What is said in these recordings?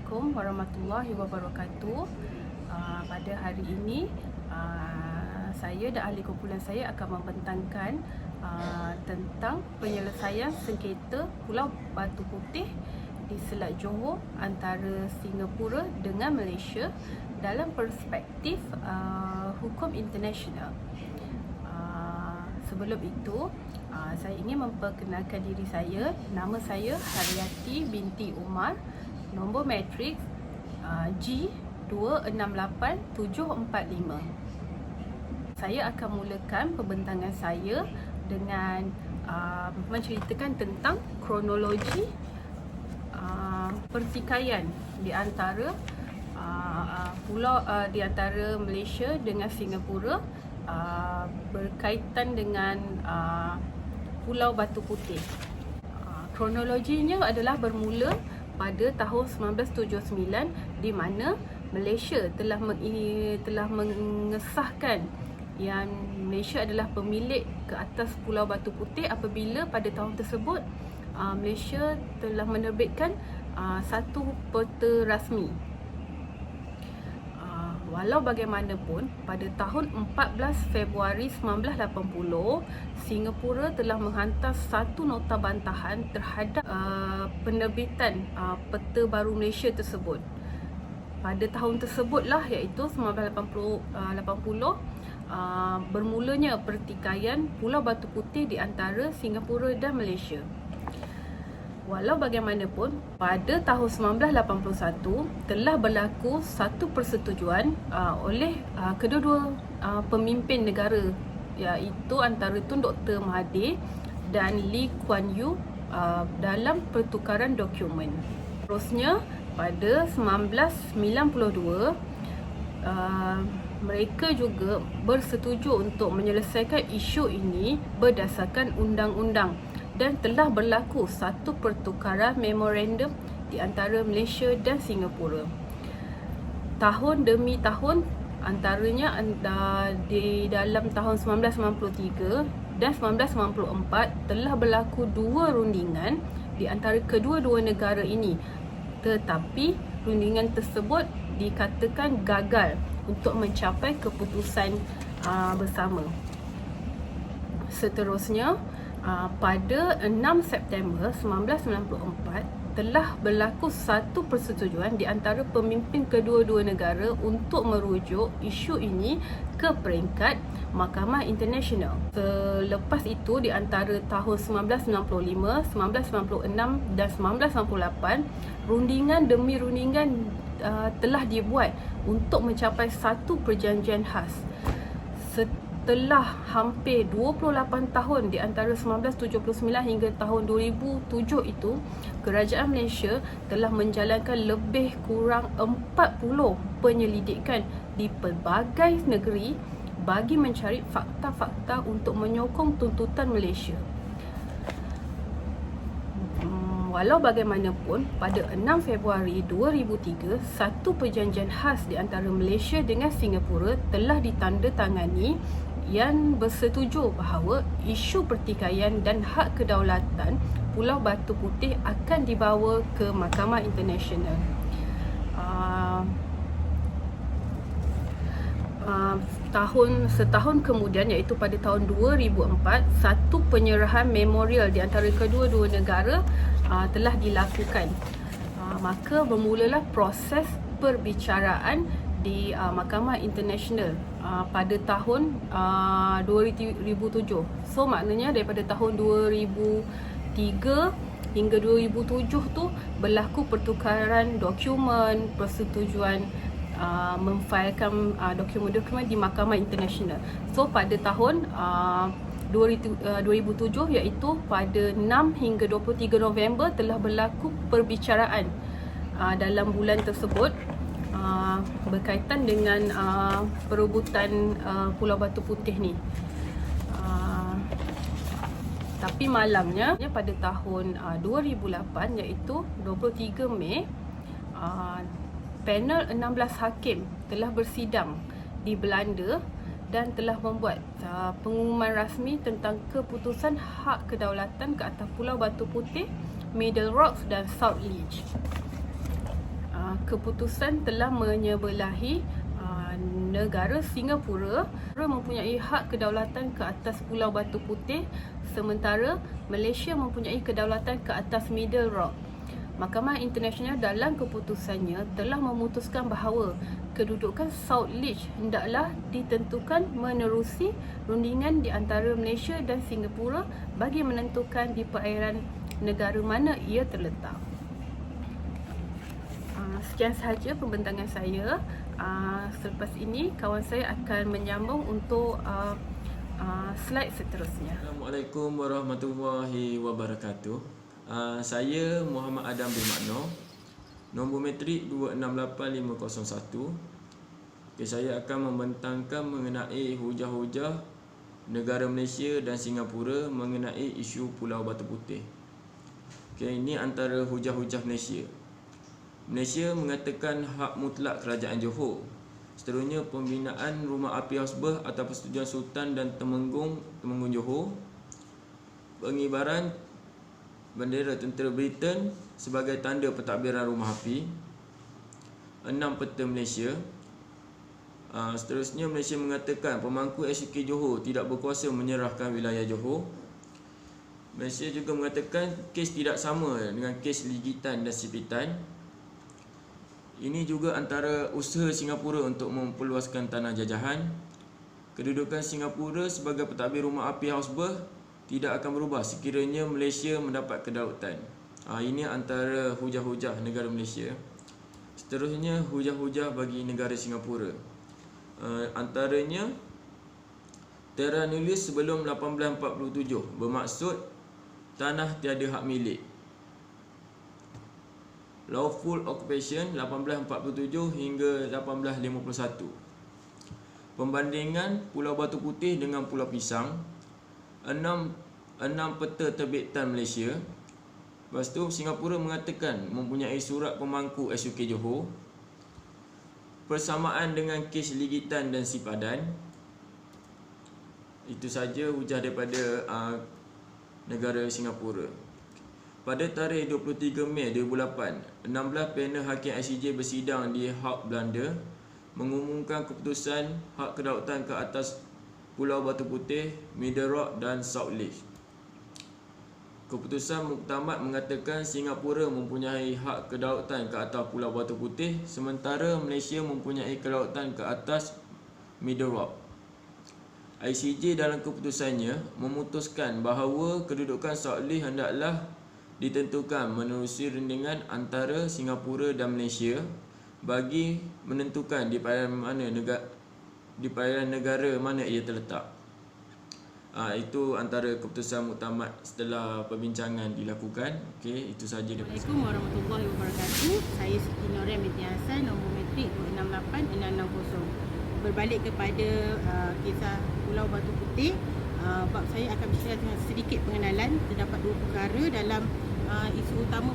Assalamualaikum warahmatullahi wabarakatuh. Pada hari ini saya dan ahli kumpulan saya akan membentangkan tentang penyelesaian sengketa Pulau Batu Putih di Selat Johor antara Singapura dengan Malaysia dalam perspektif hukum internasional. Sebelum itu, saya ingin memperkenalkan diri saya. Nama saya Haryati binti Umar. Nombor matriks G268745. Saya akan mulakan pembentangan saya dengan menceritakan tentang kronologi pertikaian di antara di antara Malaysia dengan Singapura berkaitan dengan Pulau Batu Putih. Kronologinya adalah bermula pada tahun 1979 di mana Malaysia telah mengesahkan yang Malaysia adalah pemilik ke atas Pulau Batu Putih apabila pada tahun tersebut Malaysia telah menerbitkan satu peta rasmi. Walau bagaimanapun, pada tahun 14 Februari 1980, Singapura telah menghantar satu nota bantahan terhadap penerbitan peta baru Malaysia tersebut. Pada tahun tersebutlah, iaitu 1980, bermulanya pertikaian Pulau Batu Putih di antara Singapura dan Malaysia. Walau bagaimanapun, pada tahun 1981 telah berlaku satu persetujuan oleh kedua-dua pemimpin negara, iaitu antara Tun Dr. Mahathir dan Lee Kuan Yew dalam pertukaran dokumen. Terusnya, pada 1992 mereka juga bersetuju untuk menyelesaikan isu ini berdasarkan undang-undang dan telah berlaku satu pertukaran memorandum di antara Malaysia dan Singapura. Tahun demi tahun, antaranya di dalam tahun 1993 dan 1994 telah berlaku dua rundingan di antara kedua-dua negara ini, tetapi rundingan tersebut dikatakan gagal untuk mencapai keputusan bersama. Seterusnya, pada 6 September 1994 telah berlaku satu persetujuan di antara pemimpin kedua-dua negara untuk merujuk isu ini ke peringkat Mahkamah Internasional. Selepas itu, di antara tahun 1995, 1996 dan 1998, rundingan demi rundingan telah dibuat untuk mencapai satu perjanjian khas. Setelah hampir 28 tahun di antara 1979 hingga tahun 2007 itu, Kerajaan Malaysia telah menjalankan lebih kurang 40 penyelidikan di pelbagai negeri bagi mencari fakta-fakta untuk menyokong tuntutan Malaysia. Walau bagaimanapun, pada 6 Februari 2003, satu perjanjian khas di antara Malaysia dengan Singapura telah ditandatangani yang bersetuju bahawa isu pertikaian dan hak kedaulatan Pulau Batu Putih akan dibawa ke Mahkamah Internasional. Setahun kemudian, iaitu pada tahun 2004, satu penyerahan memorial di antara kedua-dua negara telah dilakukan. Maka bermulalah proses perbicaraan di Mahkamah Internasional pada tahun 2007. So maknanya daripada tahun 2003 hingga 2007 tu berlaku pertukaran dokumen, persetujuan memfailkan dokumen-dokumen di Mahkamah Internasional. So pada tahun 2007, iaitu pada 6 hingga 23 November telah berlaku perbicaraan dalam bulan tersebut berkaitan dengan perebutan Pulau Batu Putih ni. Tapi malangnya pada tahun 2008, iaitu 23 Mei, panel 16 hakim telah bersidang di Belanda dan telah membuat pengumuman rasmi tentang keputusan hak kedaulatan ke atas Pulau Batu Putih, Middle Rocks dan South Leach. keputusan telah menyebelahi negara Singapura mempunyai hak kedaulatan ke atas Pulau Batu Putih, sementara Malaysia mempunyai kedaulatan ke atas Middle Rock. Mahkamah Internasional dalam keputusannya telah memutuskan bahawa kedudukan South Leach hendaklah ditentukan menerusi rundingan di antara Malaysia dan Singapura bagi menentukan di perairan negara mana ia terletak. Sekian sahaja pembentangan saya. Selepas ini kawan saya akan menyambung untuk slide seterusnya. Assalamualaikum warahmatullahi wabarakatuh. Saya Muhammad Adam bin Makno, nombor metrik 268501. Saya akan membentangkan mengenai hujah-hujah negara Malaysia dan Singapura mengenai isu Pulau Batu Putih. Ini antara hujah-hujah Malaysia. Malaysia mengatakan hak mutlak kerajaan Johor. Seterusnya, pembinaan rumah api Hosbah atas persetujuan Sultan dan Temenggung Johor. Pengibaran bendera tentera Britain sebagai tanda pentadbiran rumah api. 6 peta Malaysia. Seterusnya, Malaysia mengatakan pemangku SUK Johor tidak berkuasa menyerahkan wilayah Johor. Malaysia juga mengatakan kes tidak sama dengan kes Ligitan dan Sipitan. Ini juga antara usaha Singapura untuk memperluaskan tanah jajahan. Kedudukan Singapura sebagai pentadbir rumah api Hosbah tidak akan berubah sekiranya Malaysia mendapat kedaulatan. Ini antara hujah-hujah negara Malaysia. Seterusnya, hujah-hujah bagi negara Singapura. Antaranya, Terra Nullius sebelum 1847 bermaksud tanah tiada hak milik. Lawful Occupation 1847 hingga 1851. Pembandingan Pulau Batu Putih dengan Pulau Pisang. 6 peta terbitan Malaysia. Lepas tu, Singapura mengatakan mempunyai surat pemangku SUK Johor. Persamaan dengan kes Ligitan dan Sipadan. Itu saja hujah daripada negara Singapura. Pada tarikh 23 Mei 2008, 16 panel hakim ICJ bersidang di Hague, Belanda mengumumkan keputusan hak kedaulatan ke atas Pulau Batu Putih, Middle Rock dan South Leach. Keputusan muktamad mengatakan Singapura mempunyai hak kedaulatan ke atas Pulau Batu Putih, sementara Malaysia mempunyai kedaulatan ke atas Middle Rock. ICJ dalam keputusannya memutuskan bahawa kedudukan South Leach hendaklah ditentukan menerusi rundingan antara Singapura dan Malaysia bagi menentukan di perairan negara mana ia terletak. Itu antara keputusan muktamad setelah perbincangan dilakukan. Okey, itu sahaja daripada saya. Assalamualaikum warahmatullahi wabarakatuh. Saya Siti Norian binti Hassan, nombor metrik 268660. Berbalik kepada kisah Pulau Batu Putih, bab saya akan bercerita dengan sedikit pengenalan. Terdapat 2 perkara dalam isu utama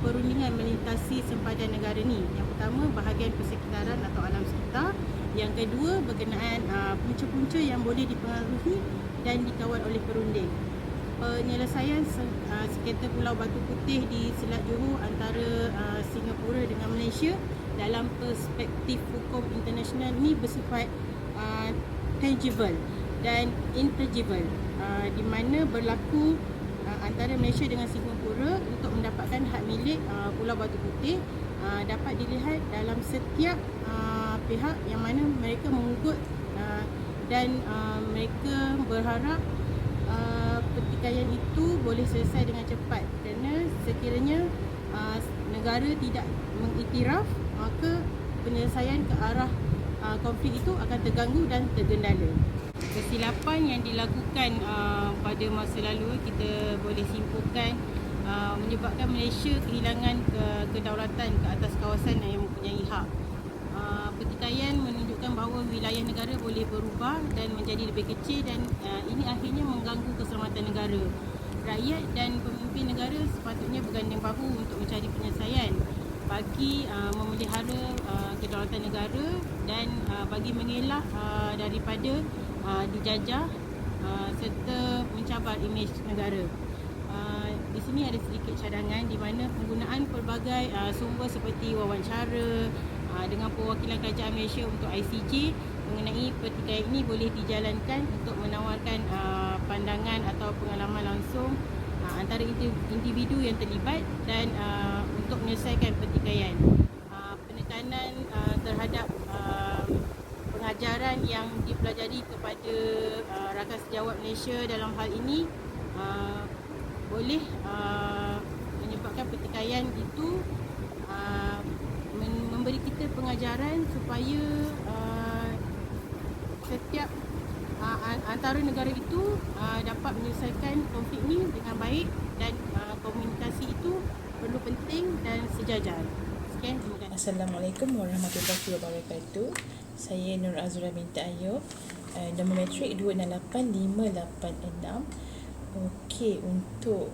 perundingan melintasi sempadan negara ni. Yang pertama, bahagian persekitaran atau alam sekitar. Yang kedua, berkenaan punca-punca yang boleh dipengaruhi dan dikawal oleh perunding. Penyelesaian sengketa Pulau Batu Putih di Selat Johor antara Singapura dengan Malaysia dalam perspektif hukum internasional ni bersifat tangible dan intangible, di mana berlaku antara Malaysia dengan Singapura untuk mendapatkan hak milik Pulau Batu Putih dapat dilihat dalam setiap pihak yang mana mereka mengugut dan mereka berharap pertikaian itu boleh selesai dengan cepat, kerana sekiranya negara tidak mengiktiraf, maka penyelesaian ke arah konflik itu akan terganggu dan tergendala. Kesilapan yang dilakukan pada masa lalu kita boleh simpulkan menyebabkan Malaysia kehilangan kedaulatan ke atas kawasan yang mempunyai hak. Pertikaian menunjukkan bahawa wilayah negara boleh berubah dan menjadi lebih kecil, dan ini akhirnya mengganggu keselamatan negara. Rakyat dan pemimpin negara sepatutnya berganding bahu untuk mencari penyelesaian bagi memelihara kedaulatan negara dan bagi mengelak daripada dijajah serta mencabar imej negara. di sini ada sedikit cadangan di mana penggunaan pelbagai sumber seperti wawancara dengan perwakilan kerajaan Malaysia untuk ICJ mengenai pertikaian ini boleh dijalankan untuk menawarkan pandangan atau pengalaman langsung antara individu yang terlibat dan untuk menyelesaikan pertikaian. Penekanan terhadap pengajaran yang dipelajari kepada rakan sejawat Malaysia dalam hal ini boleh menyebabkan pertikaian itu memberi kita pengajaran supaya setiap antara negara itu dapat menyelesaikan konflik ini dengan baik dan komunikasi itu perlu penting dan sejajar. Sekian, terima kasih. Assalamualaikum warahmatullahi wabarakatuh. Saya Nur Azura binti Ayub, nombor metrik 268586. Okey, untuk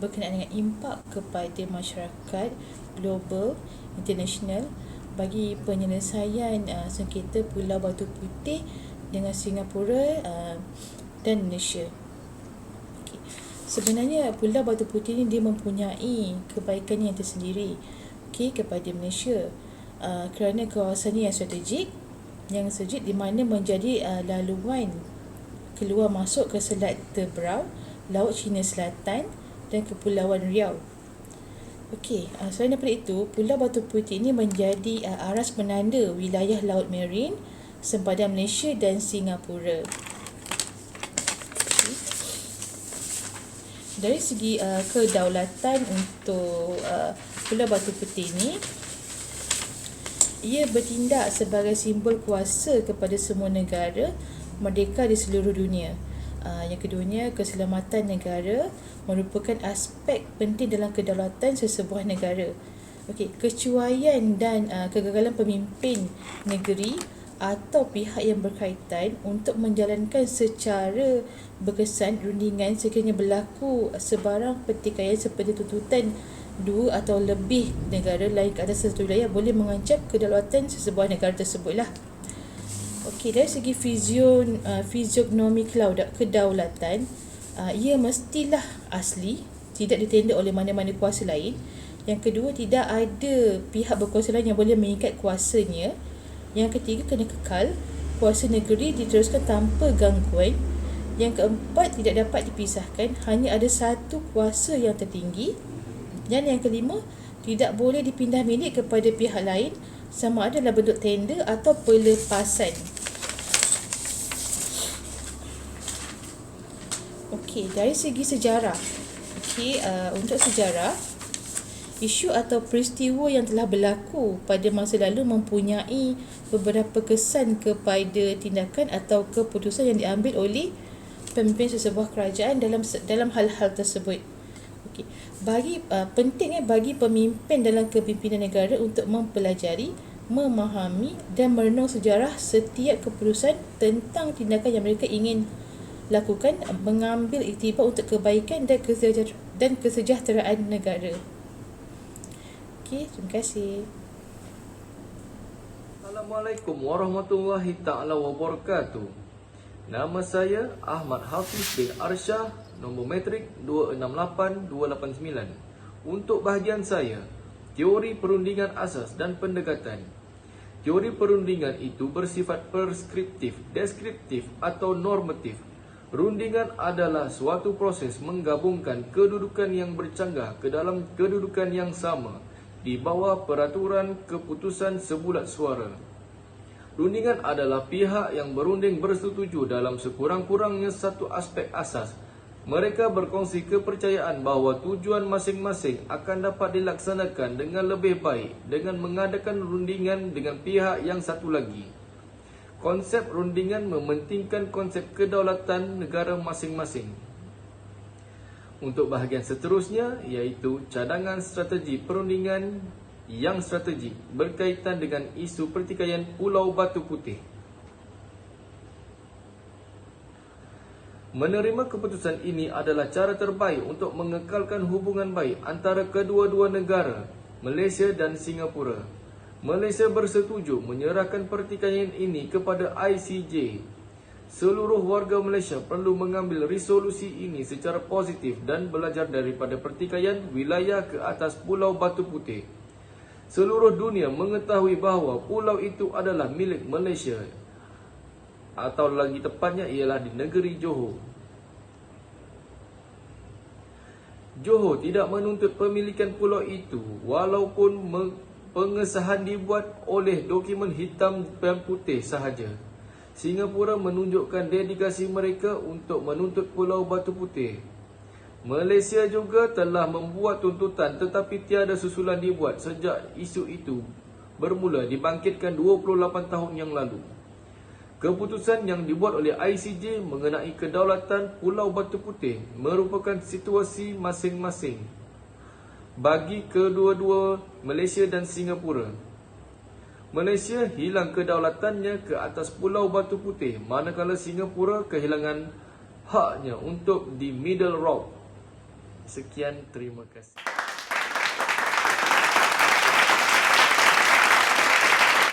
berkenaan dengan impak kepada masyarakat global, international bagi penyelesaian sengketa Pulau Batu Putih dengan Singapura dan Malaysia. Okay. Sebenarnya Pulau Batu Putih ni dia mempunyai kebaikan yang tersendiri kepada Malaysia kerana kawasannya yang strategik, di mana menjadi laluan keluar masuk ke Selat Tebrau, Laut Cina Selatan dan Kepulauan Riau. Selain daripada itu, Pulau Batu Putih ini menjadi aras penanda wilayah laut marin sempadan Malaysia dan Singapura. Dari segi kedaulatan untuk Pulau Batu Putih ini, ia bertindak sebagai simbol kuasa kepada semua negara merdeka di seluruh dunia. Yang keduanya, keselamatan negara merupakan aspek penting dalam kedaulatan sesebuah negara. Kecuaian dan kegagalan pemimpin negeri atau pihak yang berkaitan untuk menjalankan secara berkesan rundingan sekiranya berlaku sebarang pertikaian seperti tuntutan dua atau lebih negara lain ke atas satu wilayah boleh mengancam kedaulatan sesebuah negara tersebutlah. Dari segi fizionomi kedaulatan, ia mestilah asli, tidak ditenda oleh mana-mana kuasa lain. Yang kedua, tidak ada pihak berkuasa lain yang boleh mengikat kuasanya. Yang ketiga, kena kekal, kuasa negeri diteruskan tanpa gangguan. Yang keempat, tidak dapat dipisahkan, hanya ada satu kuasa yang tertinggi. Dan yang kelima, tidak boleh dipindah milik kepada pihak lain, sama ada dalam bentuk tender atau pelepasan. Dari segi sejarah, untuk sejarah, isu atau peristiwa yang telah berlaku pada masa lalu mempunyai beberapa kesan kepada tindakan atau keputusan yang diambil oleh pemimpin sesebuah kerajaan dalam hal-hal tersebut. Pentingnya bagi pemimpin dalam kepimpinan negara untuk mempelajari, memahami dan merenung sejarah setiap keputusan tentang tindakan yang mereka ingin lakukan, mengambil iktibar untuk kebaikan dan kesejahteraan negara. Terima kasih. Assalamualaikum warahmatullahi ta'ala wabarakatuh. Nama saya Ahmad Hafiz bin Arsyah, nombor metrik 268289. Untuk bahagian saya, teori perundingan asas dan pendekatan. Teori perundingan itu bersifat preskriptif, deskriptif atau normatif. Rundingan adalah suatu proses menggabungkan kedudukan yang bercanggah ke dalam kedudukan yang sama di bawah peraturan keputusan sebulat suara. Rundingan adalah pihak yang berunding bersetuju dalam sekurang-kurangnya satu aspek asas. Mereka berkongsi kepercayaan bahawa tujuan masing-masing akan dapat dilaksanakan dengan lebih baik dengan mengadakan rundingan dengan pihak yang satu lagi. Konsep rundingan mementingkan konsep kedaulatan negara masing-masing. Untuk bahagian seterusnya, iaitu cadangan strategi perundingan yang strategik berkaitan dengan isu pertikaian Pulau Batu Putih. Menerima keputusan ini adalah cara terbaik untuk mengekalkan hubungan baik antara kedua-dua negara, Malaysia dan Singapura. Malaysia bersetuju menyerahkan pertikaian ini kepada ICJ. Seluruh warga Malaysia perlu mengambil resolusi ini secara positif dan belajar daripada pertikaian wilayah ke atas Pulau Batu Putih. Seluruh dunia mengetahui bahawa pulau itu adalah milik Malaysia, atau lagi tepatnya ialah di negeri Johor. Johor tidak menuntut pemilikan pulau itu walaupun pengesahan dibuat oleh dokumen hitam dan putih sahaja. Singapura menunjukkan dedikasi mereka untuk menuntut Pulau Batu Putih. Malaysia juga telah membuat tuntutan tetapi tiada susulan dibuat sejak isu itu bermula dibangkitkan 28 tahun yang lalu. Keputusan yang dibuat oleh ICJ mengenai kedaulatan Pulau Batu Putih merupakan situasi masing-masing bagi kedua-dua Malaysia dan Singapura. Malaysia hilang kedaulatannya ke atas Pulau Batu Putih, manakala Singapura kehilangan haknya untuk di Middle Rock. Sekian, terima kasih.